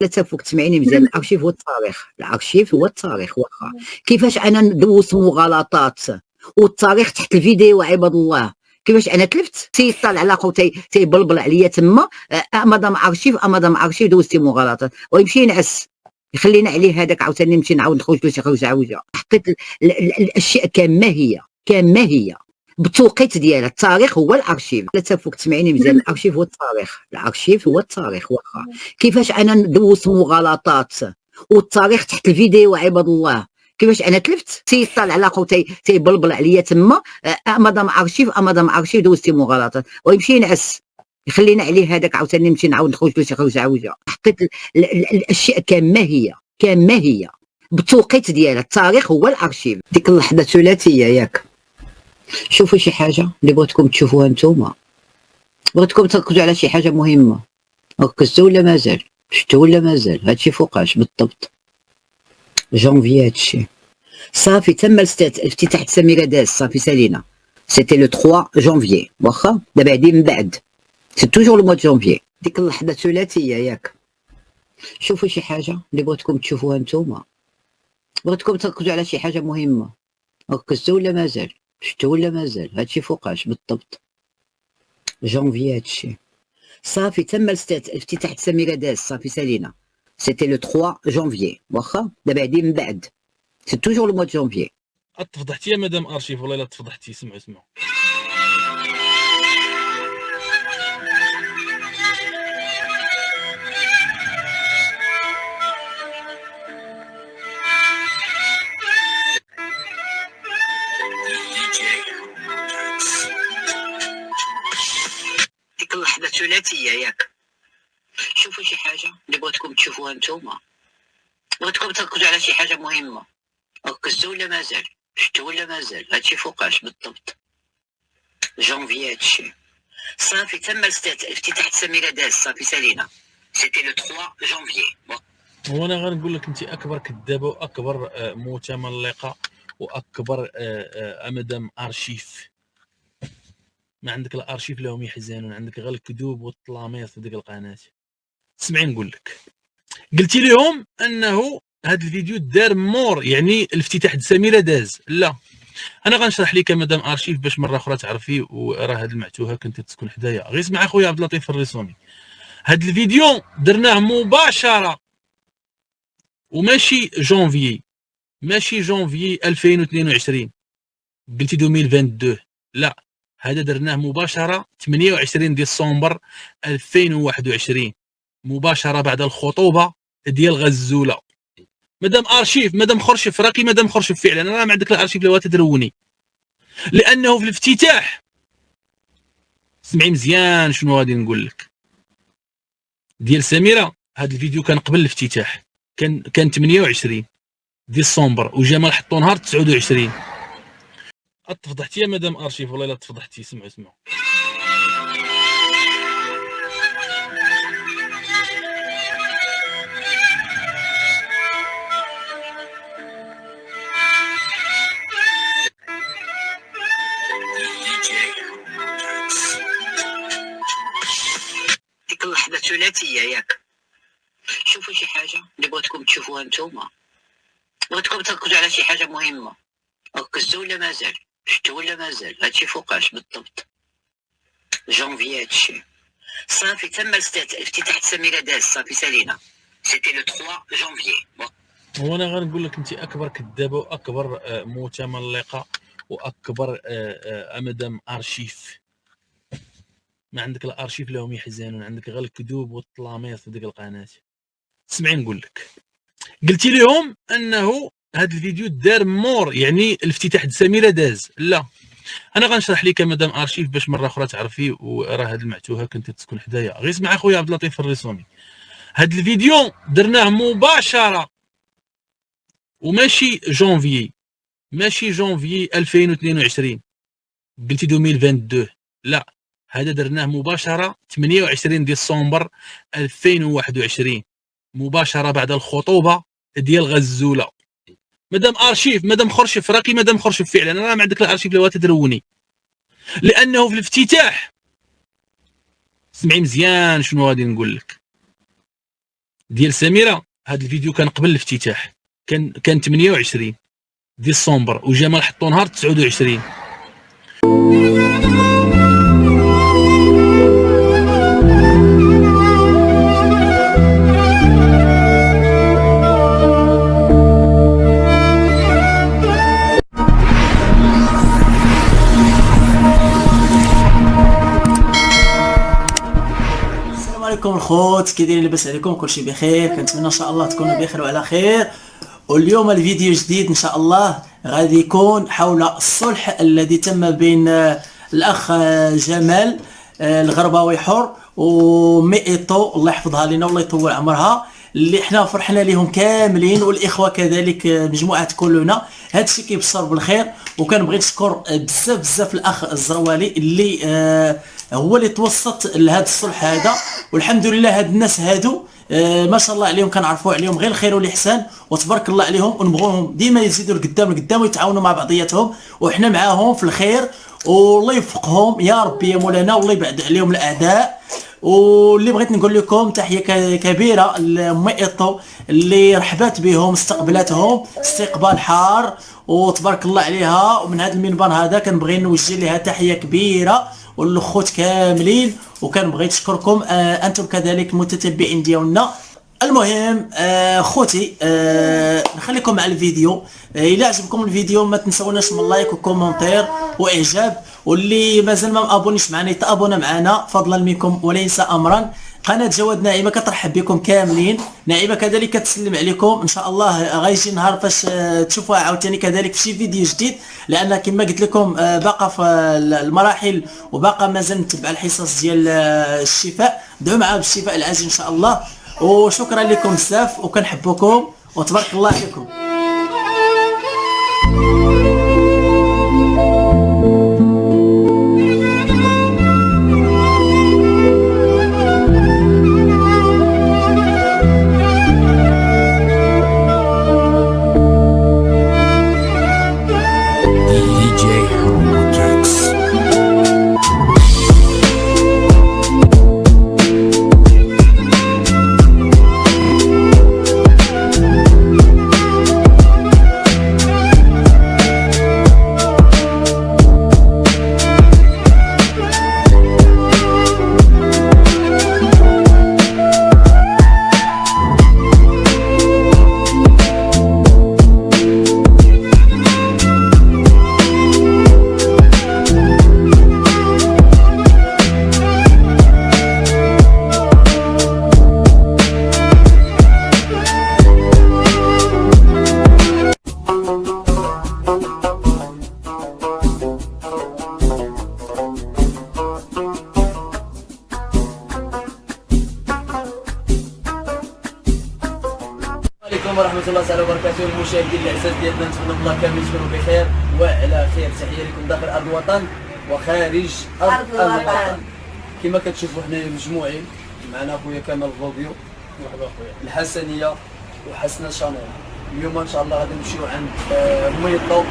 لا تفوق تسمعيني مزيان. الارشيف هو التاريخ، الارشيف هو التاريخ. واخا كيفاش انا ندوز مغالطات والتاريخ تحت الفيديو عباد الله، كيفاش انا تلفت تيطلع على خو تيبلبل عليا تما مدام ارشيف دوزتي مغالطات ويمشي ينعس يخلينا عليه هذاك عاوتاني نمشي نعاود نخرج له شي خوجه عوجه. حطيت الاشياء كما هي بالتوقيت ديالها. التاريخ هو الارشيف. لا تفوق تسمعيني مزيان. الارشيف هو التاريخ، الارشيف هو التاريخ. واخا كيفاش انا ندوز مغالطات والتاريخ تحت الفيديو عباد الله، كيفاش انا تلفت تيطلع على خو تيبلبل عليا تما مدام ارشيف دوزتي مغالطات ويمشي ينعس يخلينا عليه هذاك عاوتاني نمشي نعاود نخرج له شي خوجه عوجه. حطيت الاشياء كما هي بالتوقيت ديالها. التاريخ هو الارشيف. ديك اللحظه ثلاثيه ياك. شوفوا شي حاجه اللي بغيتكم تشوفوها نتوما، بغيتكم تركزوا على شي حاجه مهمه. ركزتوا ولا مازال؟ شفتوا ولا مازال؟ هادشي فوقاش بالضبط؟ جونفي هادشي صافي تم افتتاح سميره داز صافي سالينا. سيتي لو 3 جونفي. واخا دابا هادي من بعد سي توجور لو موا جونفي. ديك اللحظه ثلاثيه ياك. شوفوا شي حاجه اللي بغيتكم تشوفوها نتوما، بغيتكم تركزوا على شي حاجه مهمه. ركزتوا ولا مازال؟ شفتوا ولا مازال؟ هادشي فوقاش بالضبط؟ جونفي هادشي صافي تم افتتاح سميره داز صافي سالينا. سيتي لو 3 جونفي. واخا دابا هادي من بعد سي توجور لو موا جونفي. تفضحتي يا مدام ارشيف، والله الا تفضحتي. سمعوا ديك اللحظه ثلاثيه ياك. شوفوا شي حاجه اللي بغيتكم تشوفوها نتوما، بغيتكم تركزوا على شي حاجه مهمه. ركزتوا ولا مازال؟ شفتوا ولا مازال؟ هادشي فوقاش بالضبط؟ جونفي هادشي صافي تم افتتاح سميره داز صافي سالينا. سيتي لو 3 جونفي. هو انا غنقول لك انت اكبر كذابه واكبر متملقه واكبر مدام ارشيف. ما عندك الارشيف لهم يحزنون، عندك غير الكذوب والطلاميط في ديك القناه. سمعي نقول لك، قلتي لهم انه هذا الفيديو دار مور يعني الافتتاح سميره داز. لا، انا غنشرح لك مدام ارشيف باش مره اخرى تعرفي. وراه هاد المعتوهه كنت تسكن حدايا. غير اسمع اخويا عبد اللطيف الرسومي، هاد الفيديو درناه مباشره وماشي جونفيي، ماشي جونفيي 2022 قلتي 2022. لا، هذا درناه مباشره 28 ديسمبر 2021 مباشره بعد الخطوبه ديال غزوله. مدام ارشيف، مدام خرشف، راكي مدام خرشف فعلا. انا ما عندك الارشيف لو تدروني، لانه في الافتتاح سمعي مزيان شنو غادي نقول لك ديال سميره. هذا الفيديو كان قبل الافتتاح، كان 28 ديسمبر وجمال حطوا نهار 29. تفضحتي يا مدام ارشيف، والله الا تفضحتي. سمعوا ديك اللحظه ثلاثيه ياك. شوفوا شي حاجه اللي بغيتكم تشوفوها نتوما، بغيتكم تركزوا على شي حاجه مهمه. ركزتوا ولا مازال؟ شفتوا ولا مازال؟ هادشي فوقاش بالضبط؟ جونفي هادشي صافي تم افتتاح سميره داز صافي سالينا. سيتي لو 3 جونفي. هو انا غنقول لك انت اكبر كذابه واكبر متملقه واكبر مدام ارشيف. ما عندك الارشيف لهم يحزنون، عندك غير الكذوب والطلاميط في ديك القناه. سمعي نقول لك، قلتي لهم انه هذا الفيديو دار مور يعني الافتتاح سميره داز. لا، انا غنشرح لك مدام ارشيف باش مره اخرى تعرفي. وراه هاد المعتوهه كنت تسكن حدايا. غير اسمع اخويا عبد اللطيف الرسومي، هذا الفيديو درناه مباشره وماشي جونفيي، ماشي جونفيي 2022 قلتي 2022. لا، هذا درناه مباشره 28 ديسمبر 2021 مباشره بعد الخطوبه ديال غزوله. مدام ارشيف، مدام خرشف، راكي مدام خرشف فعلا. انا ما عندك الارشيف لو تدروني، لانه في الافتتاح سمعي مزيان شنو غادي نقول لك ديال سميره. هذا الفيديو كان قبل الافتتاح، كان 28 ديسمبر، وجمال حطوا نهار 29. عليكم الخوت، كي دايرين؟ لاباس عليكم؟ كلشي بخير؟ كنتمنى ان شاء الله تكونوا بخير وعلى خير. واليوم الفيديو جديد ان شاء الله غادي يكون حول الصلح الذي تم بين الاخ جمال الغرباوي حر وميئتو، الله يحفظها لنا والله يطول عمرها، اللي حنا فرحنا لهم كاملين، والاخوه كذلك مجموعه كلنا. هادشي كيبشر بالخير، وكنبغي نشكر بزاف الاخ الزروالي اللي هو اللي توسط لهذا الصلح هذا. والحمد لله هاد الناس هادو ما شاء الله عليهم، كنعرفوا عليهم غير الخير والاحسان، وتبارك الله عليهم، ونبغوهم ديما يزيدوا لقدام ويتعاونوا مع بعضياتهم، وحنا معاهم في الخير، والله يوفقهم يا ربي يا مولانا، والله يبعد عليهم الاعداء. واللي بغيت نقول لكم تحيه كبيره لميئتو اللي رحبت بهم، استقبلتهم استقبال حار وتبارك الله عليها. ومن هذا المنبر هذا كنبغي نوجه لها تحيه كبيره والخوت كاملين، وكنبغي نشكركم انتم كذلك المتتبعين ديالنا. المهم خوتي نخليكم مع الفيديو. الى عجبكم الفيديو ما تنسوناش من لايك وكومنتير واعجاب، واللي مازال ما مابونيش معنا يتابونا معنا فضلا منكم وليس امرا. قناه جواد ناعمه كترحب بكم كاملين، ناعمه كذلك كتسلم عليكم ان شاء الله. غيجي نهار فاش تشوفوها عاوتاني كذلك في شي فيديو جديد، لان كما قلت لكم باقا في المراحل، وباقا مازال نتبع الحصص ديال الشفاء. دعوا معاه بالشفاء العاجل ان شاء الله، وشكرا لكم بزاف وكنحبكم وتبارك الله عليكم. ورحمة الله تعالى وبركاته. المشاهدين الاعزاء ديالنا نتمنى الله كامل تكونوا بخير وعلى خير. تحية لكم داخل ارض الوطن وخارج ارض الوطن. كما كتشوفوا حنايا مجموعين، معنا خويا كمال فوبيو الحسنيه وحسنه شانيل. اليوم ان شاء الله غادي نمشيو عند ميطو،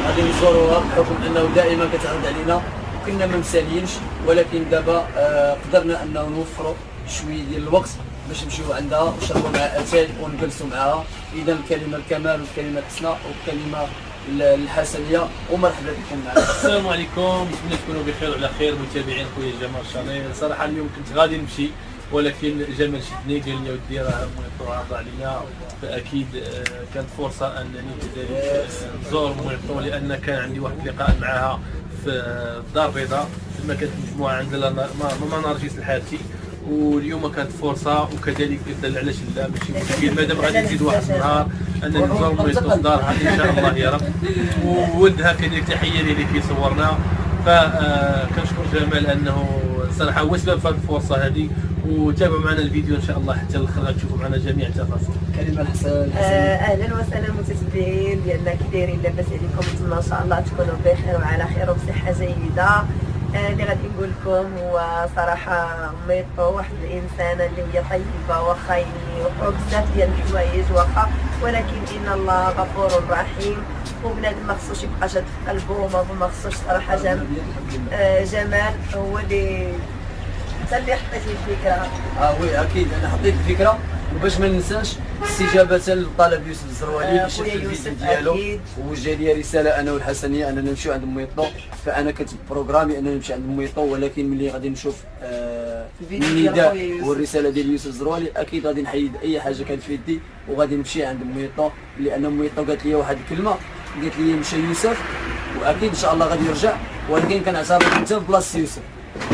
غادي نزوروها بحكم انه دائما كتعرض علينا وكنا ما مساليينش، ولكن دابا قدرنا انه نوفروا شويه ديال الوقت باش نمشيو عندها ونشربوا مع اتاي ونجلسوا معها. اذا الكلمه الكمال والكلمه الحسنى والكلمه الحسنيه، ومرحبا بكم معنا. السلام عليكم، نتمنى تكونوا بخير وعلى خير متابعين خويا جمال شانيل. صراحه اليوم كنت غادي نمشي، ولكن جمال شدني قال لي ودي راه ميطو عرض عليا، فاكيد كانت فرصه انني كذلك نزور ميطو، لان كان عندي واحد اللقاء معها في الدار البيضاء، تما كانت مجموعه عندنا ماما نرجس الحارثي، واليوم كانت فرصه وكذلك قلت علاش لا ماشي مشكل، مادام غادي نزيد واحد النهار انني نزور ميطو في دارها ان شاء الله يا رب. وولدها كذلك تحيه ليه اللي كيصورنا، فكنشكر جمال انه صراحه هو سبب في هذه الفرصه هذه. وتابعوا معنا الفيديو ان شاء الله حتى الاخر غتشوفوا معنا جميع التفاصيل. كلمه الحسنيه. اهلا وسهلا متتبعين ديالنا، كي دايرين؟ لاباس عليكم؟ نتمنى ان شاء الله تكونوا بخير وعلى خير وبصحه جيده. اللي غادي نقول لكم هو صراحه ميطو واحد الانسانه اللي هي طيبه، واخا يوقعوا بزاف ديال الحوايج واخا، ولكن ان الله غفور رحيم، وبنادم ما خصوش يبقى شاد في قلبه، ما خصوش صراحه. جمال هو اللي انت اللي حطيتي الفكره. وي اكيد انا حطيت الفكره، وباش ما ننساش استجابه لطلب يوسف الزروالي اللي شاف خويا الفيديو يوسف ديالو أكيد. ووجه لي رساله انا والحسنيه اننا نمشيو عند ميطو، فانا كنت بروغرامي اننا نمشي عند ميطو، ولكن ملي غادي نشوف الفيديو ديال النداء خويا يوسف. والرساله ديال يوسف الزروالي اكيد غادي نحيد اي حاجه كانت في يدي وغادي نمشي عند ميطو، لان ميطو قالت لي واحد الكلمه، قالت لي مشى يوسف واكيد ان شاء الله غادي يرجع، ولكن كنعتبر انت في بلاصه يوسف.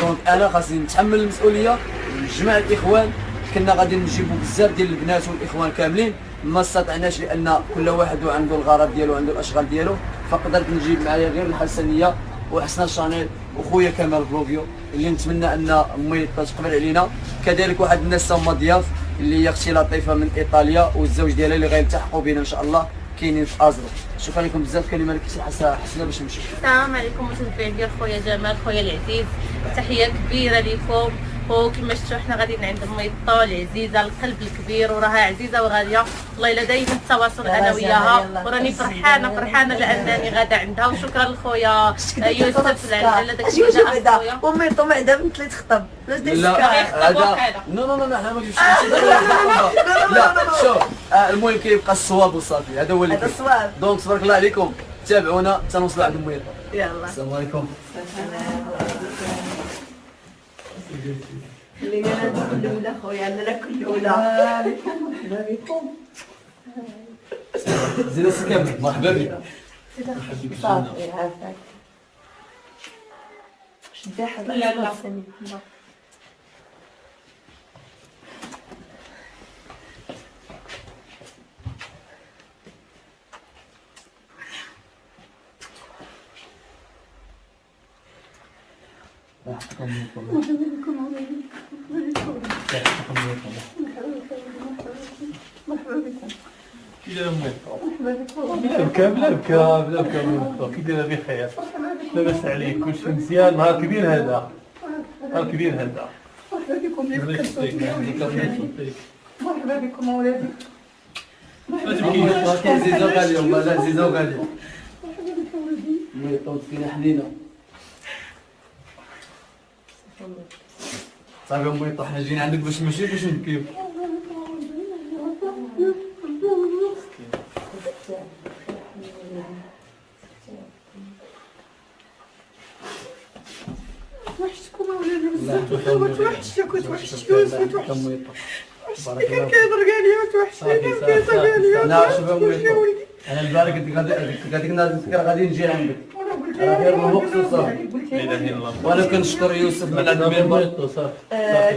دونك انا خاصني نتحمل المسؤوليه ونجمع الاخوان. كنا غادي نجيبوا بزاف ديال البنات والاخوان كاملين، ما استطعناش لان كل واحد عنده الغرض ديالو وعنده الاشغال ديالو، فقدرت نجيب معايا غير الحسنيه وحسنه شانيل وخويا كمال فلوفيو اللي نتمنى ان ميطا تقبل علينا، كذلك واحد الناس هما ضياف اللي هي اختي لطيفه من ايطاليا والزوج ديالها اللي غيلتحقوا بنا ان شاء الله كاينين في ازرو. شكرا لكم بزاف. كلمه لك شي حسنه باش نمشي. السلام عليكم متابعين ديال خويا جمال خويا العزيز، تحيه كبيره لكم. وكما شفتوا حنا غاديين عند ميطو العزيزه القلب الكبير، وراها عزيزه وغاليه، والله الا دايما التواصل انا وياها، وراني فرحانه لانني غاده عندها. وشكرا لخويا يوسف على داكشي اللي جا خويا. وميطو ما عندها بنت اللي تخطب، علاش داير لا السكر؟ هذا نو حنا ما كاينش لا شوف المهم كيبقى الصواب وصافي، هذا هو اللي هذا الصواب. دونك تبارك الله عليكم، تابعونا حتى نوصلوا عند ميطا. يلا السلام عليكم. خلينا ندخل الاولى خويا، عندنا كل اولى. زيد السكامل مرحبا بك. صافي عافاك. شدي حاجه. لا لا كي داير ميطا؟ بلا بكا ميطا، كي داير بخير؟ لاباس عليك؟ كلشي مزيان؟ نهار كبير هذا، نهار كبير هذا. مرحبا بكم اولادي. ما تبكيش. عزيزه وغاليه والله، لا عزيزه وغاليه. ميطا مسكينه حنينه. صافي ميطا حنا جينا عندك باش نمشي باش نبكيو. توحشتكم اولادي بزاف، توحشتك وتوحشت يوسف وتوحشت كان كيهضر كاع ليا وتوحشتني كان كيهضر كاع ليا. انا شوف ميطا، انا البارح قلت لك غادي نجي عندك غير مخصوص صافي. وانا كنشكر يوسف من هذا المنبر.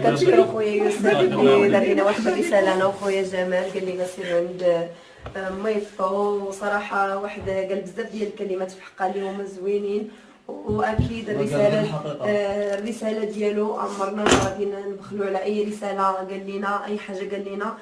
كنشكر خويا يوسف اللي دار لنا واحد الرساله انا وخويا جمال، قال لي سير عند ميطو، وصراحه واحد قال بزاف ديال الكلمات في حقها اللي هما زوينين، واكيد الرساله ديالو عمرنا ما غادي نبخلوا على اي رساله قال لنا، اي حاجه قال لنا.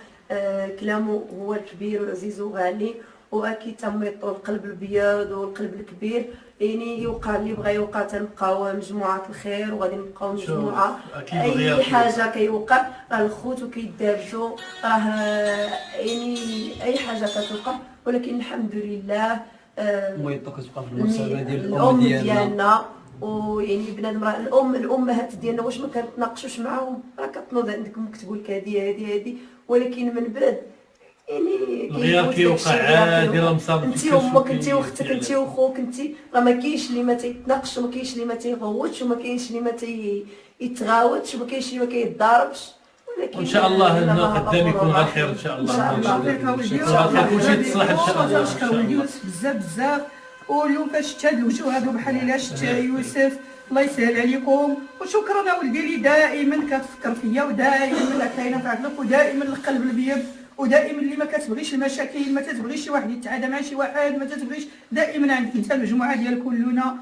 كلامه هو كبير وعزيز وغالي، واكيد تميطو القلب الابيض والقلب الكبير، يعني يوقع اللي بغى يوقع، تنبقاو مجموعه الخير وغادي نبقاو مجموعه. اي حاجه كيوقع راه الخوت وكيدابزوا، راه يعني اي حاجه كتوقع، ولكن الحمد لله ميطا كتبقى في المرتبه ديال الام ديالنا. ويعني بنادم راه الامهات ديالنا واش ما كنتناقشوش معاهم، راه كتنوض عندك امك تقول لك هذه، ولكن من بعد يعني الغيار كيوقع عادي، راه مصاب. انت امك، انت واختك، انت واخوك، انت راه ما كاينش اللي ما تيتناقش، وما كاينش اللي ما تيغوتش، وما كاينش اللي ما يتغاوتش، وما كاينش اللي ما كيتضاربش. وان شاء الله قدام يكون غير خير ان شاء الله. كلشي يتصلح ان شاء الله. شكرا يوسف بزاف. واليوم فاش شفت هاد الوجوه هادو بحال الا شفت يوسف، الله يسهل عليكم. وشكرا اولدي اللي دائما كتفكر فيا، ودائما كاينه في عقلك، ودائما القلب الابيض، ودائما اللي ما كتبغيش المشاكل، ما تتبغيش شي واحد يتعادى مع شي واحد، ما تتبغيش، دائما عندك انت المجموعه ديال كلنا.